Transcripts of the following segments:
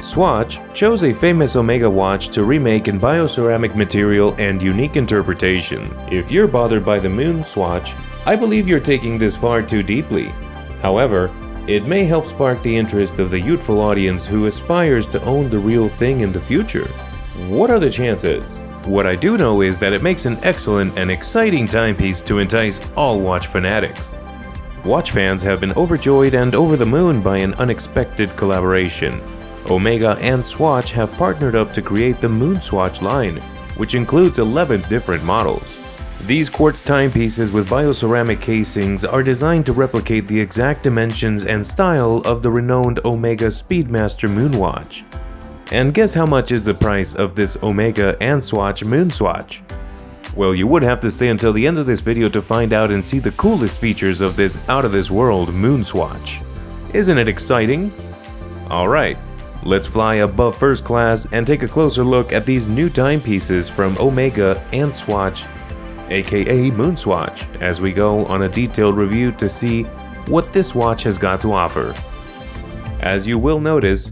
Swatch chose a famous Omega watch to remake in bioceramic material and unique interpretation. If you're bothered by the Moonswatch, I believe you're taking this far too deeply. However, it may help spark the interest of the youthful audience who aspires to own the real thing in the future. What are the chances? What I do know is that it makes an excellent and exciting timepiece to entice all watch fanatics. Watch fans have been overjoyed and over the moon by an unexpected collaboration. Omega and Swatch have partnered up to create the Moonswatch line, which includes 11 different models. These quartz timepieces with bioceramic casings are designed to replicate the exact dimensions and style of the renowned Omega Speedmaster Moonwatch. And guess how much is the price of this Omega and Swatch Moonswatch? Well, you would have to stay until the end of this video to find out and see the coolest features of this out-of-this-world Moonswatch. Isn't it exciting? Alright, let's fly above first class and take a closer look at these new timepieces from Omega and Swatch, aka Moonswatch, as we go on a detailed review to see what this watch has got to offer. As you will notice,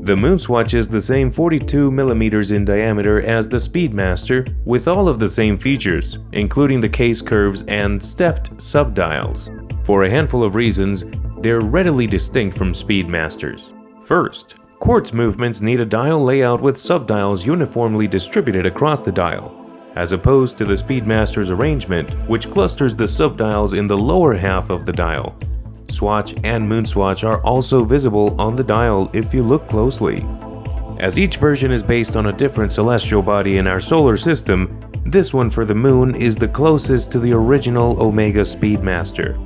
the Moonswatch is the same 42mm in diameter as the Speedmaster, with all of the same features, including the case curves and stepped subdials. For a handful of reasons, they're readily distinct from Speedmasters. First, quartz movements need a dial layout with subdials uniformly distributed across the dial, as opposed to the Speedmaster's arrangement, which clusters the subdials in the lower half of the dial. Swatch and Moonswatch are also visible on the dial if you look closely. As each version is based on a different celestial body in our solar system, this one for the moon is the closest to the original Omega Speedmaster.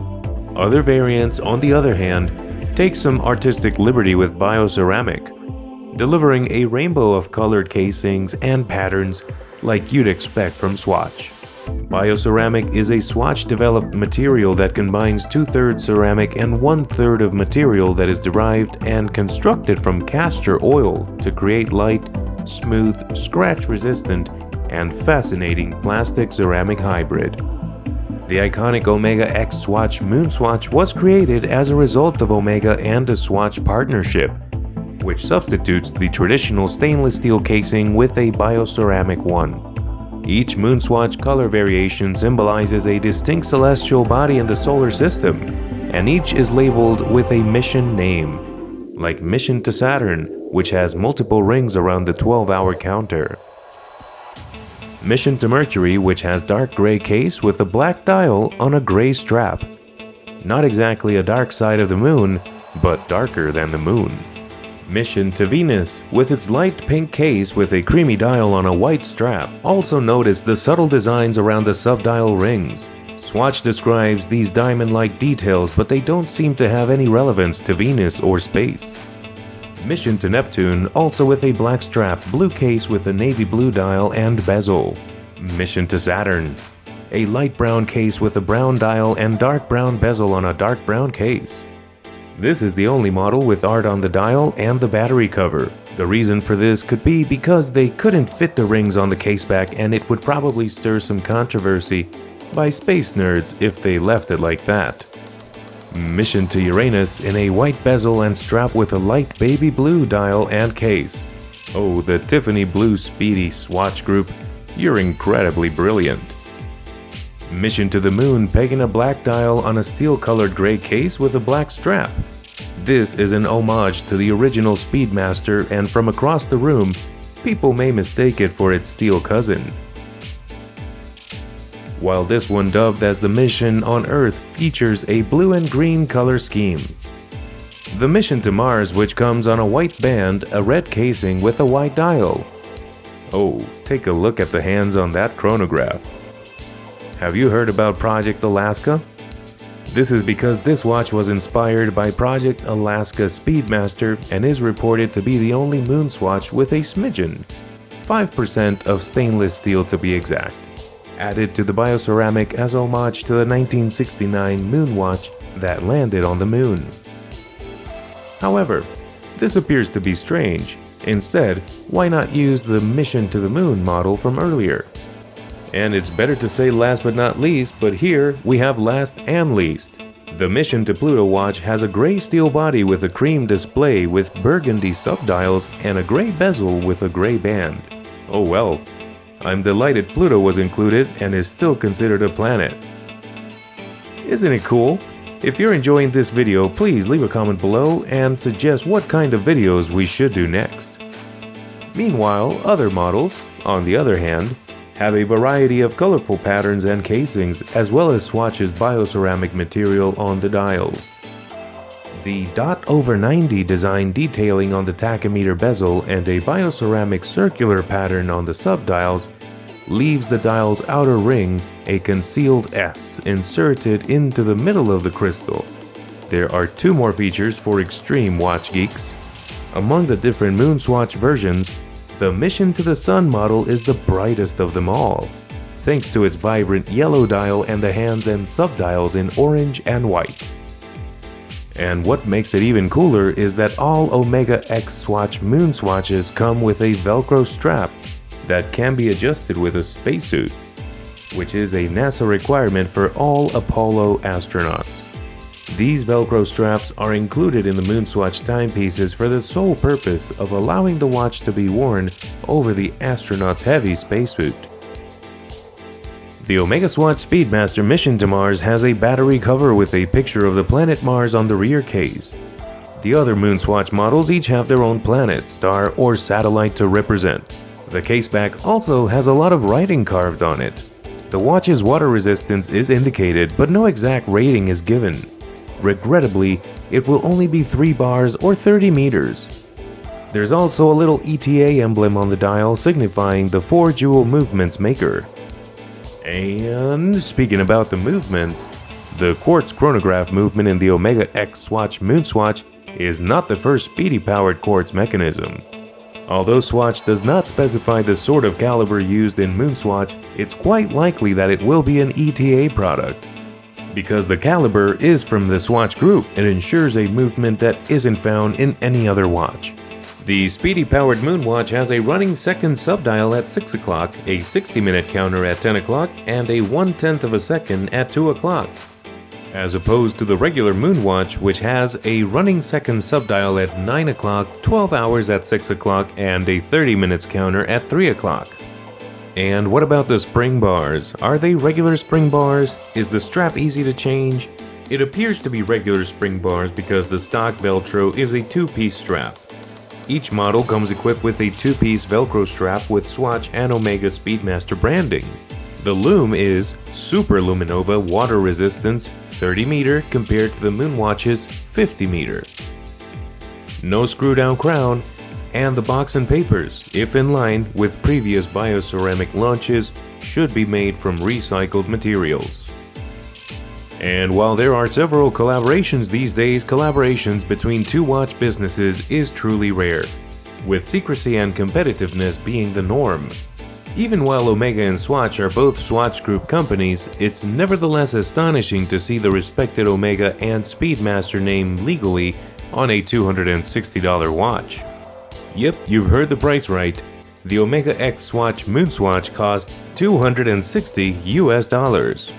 Other variants, on the other hand, take some artistic liberty with bioceramic, delivering a rainbow of colored casings and patterns like you'd expect from Swatch. Bioceramic is a Swatch-developed material that combines 2/3 ceramic and 1/3 of material that is derived and constructed from castor oil to create light, smooth, scratch-resistant, and fascinating plastic-ceramic hybrid. The iconic Omega X Swatch Moonswatch was created as a result of Omega and the Swatch partnership, which substitutes the traditional stainless steel casing with a bioceramic one. Each Moonswatch color variation symbolizes a distinct celestial body in the solar system, and each is labeled with a mission name, like Mission to Saturn, which has multiple rings around the 12-hour counter. Mission to Mercury, which has dark gray case with a black dial on a gray strap. Not exactly a dark side of the moon, but darker than the moon. Mission to Venus, with its light pink case with a creamy dial on a white strap. Also notice the subtle designs around the subdial rings. Swatch describes these diamond-like details, but they don't seem to have any relevance to Venus or space. Mission to Neptune, also with a black strap, blue case with a navy blue dial and bezel. Mission to Saturn, a light brown case with a brown dial and dark brown bezel on a dark brown case. This is the only model with art on the dial and the battery cover. The reason for this could be because they couldn't fit the rings on the caseback, and it would probably stir some controversy by space nerds if they left it like that. Mission to Uranus, in a white bezel and strap with a light baby blue dial and case. Oh, the Tiffany blue Speedy Swatch group, you're incredibly brilliant. Mission to the Moon, pegging a black dial on a steel-colored gray case with a black strap. This is an homage to the original Speedmaster, and from across the room, people may mistake it for its steel cousin. While this one, dubbed as the Mission on Earth, features a blue and green color scheme. The Mission to Mars, which comes on a white band, a red casing with a white dial. Oh, take a look at the hands on that chronograph. Have you heard about Project Alaska? This is because this watch was inspired by Project Alaska Speedmaster and is reported to be the only Moonswatch with a smidgen, 5% of stainless steel to be exact, added to the bioceramic as homage to the 1969 Moonwatch that landed on the moon. However, this appears to be strange. Instead, why not use the Mission to the Moon model from earlier? And it's better to say last but not least, but here we have last and least. The Mission to Pluto watch has a gray steel body with a cream display with burgundy subdials and a gray bezel with a gray band. Oh well, I'm delighted Pluto was included and is still considered a planet. Isn't it cool? If you're enjoying this video, please leave a comment below and suggest what kind of videos we should do next. Meanwhile, other models, on the other hand, have a variety of colorful patterns and casings, as well as Swatch's bioceramic material on the dials. The .over90 design detailing on the tachymeter bezel and a bioceramic circular pattern on the subdials leaves the dial's outer ring a concealed S inserted into the middle of the crystal. There are two more features for extreme watch geeks. Among the different Moonswatch versions, the Mission to the Sun model is the brightest of them all, thanks to its vibrant yellow dial and the hands and subdials in orange and white. And what makes it even cooler is that all Omega X Swatch Moonswatches come with a Velcro strap that can be adjusted with a spacesuit, which is a NASA requirement for all Apollo astronauts. These Velcro straps are included in the Moonswatch timepieces for the sole purpose of allowing the watch to be worn over the astronaut's heavy spacesuit. The Omega Swatch Speedmaster Mission to Mars has a battery cover with a picture of the planet Mars on the rear case. The other Moonswatch models each have their own planet, star, or satellite to represent. The caseback also has a lot of writing carved on it. The watch's water resistance is indicated, but no exact rating is given. Regrettably, it will only be 3 bars or 30 meters. There's also a little ETA emblem on the dial signifying the 4-jewel movement's maker. And speaking about the movement, the quartz chronograph movement in the Omega X Swatch Moonswatch is not the first Speedy-powered quartz mechanism. Although Swatch does not specify the sort of caliber used in Moonswatch, it's quite likely that it will be an ETA product. Because the caliber is from the Swatch group, it ensures a movement that isn't found in any other watch. The Speedy-powered Moonwatch has a running second subdial at 6 o'clock, a 60-minute counter at 10 o'clock, and a 1/10 of a second at 2 o'clock. As opposed to the regular Moonwatch, which has a running second subdial at 9 o'clock, 12 hours at 6 o'clock, and a 30 minutes counter at 3 o'clock. And what about the spring bars? Are they regular spring bars? Is the strap easy to change? It appears to be regular spring bars because the stock Velcro is a 2-piece strap. Each model comes equipped with a 2-piece Velcro strap with Swatch and Omega Speedmaster branding. The loom is Super Luminova water resistance 30 meter compared to the Moonwatch's 50 meter. No screw down crown, and the box and papers, if in line with previous bioceramic launches, should be made from recycled materials. And while there are several collaborations these days, collaborations between two watch businesses is truly rare, with secrecy and competitiveness being the norm. Even while Omega and Swatch are both Swatch Group companies, it's nevertheless astonishing to see the respected Omega and Speedmaster name legally on a $260 watch. Yep, you've heard the price right. The Omega X Swatch Moonswatch costs $260 US.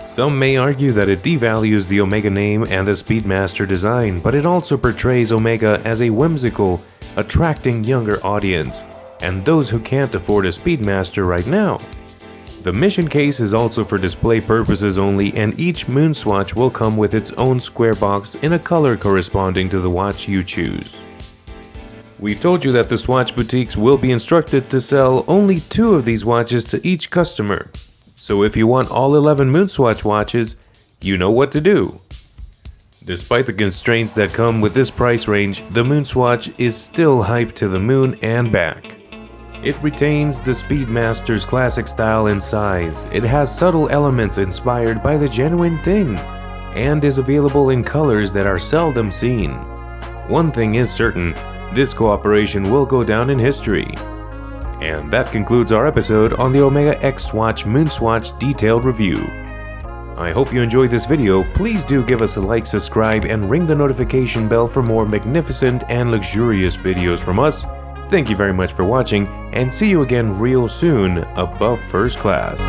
Some may argue that it devalues the Omega name and the Speedmaster design, but it also portrays Omega as a whimsical, attracting younger audience, and those who can't afford a Speedmaster right now. The Mission case is also for display purposes only, and each Moonswatch will come with its own square box in a color corresponding to the watch you choose. We told you that the Swatch boutiques will be instructed to sell only 2 of these watches to each customer. So if you want all 11 Moonswatch watches, you know what to do. Despite the constraints that come with this price range, the Moonswatch is still hyped to the moon and back. It retains the Speedmaster's classic style and size, it has subtle elements inspired by the genuine thing, and is available in colors that are seldom seen. One thing is certain, this cooperation will go down in history. And that concludes our episode on the Omega X Swatch Moonswatch detailed review. I hope you enjoyed this video. Please do give us a like, subscribe, and ring the notification bell for more magnificent and luxurious videos from us. Thank you very much for watching, and see you again real soon above first class.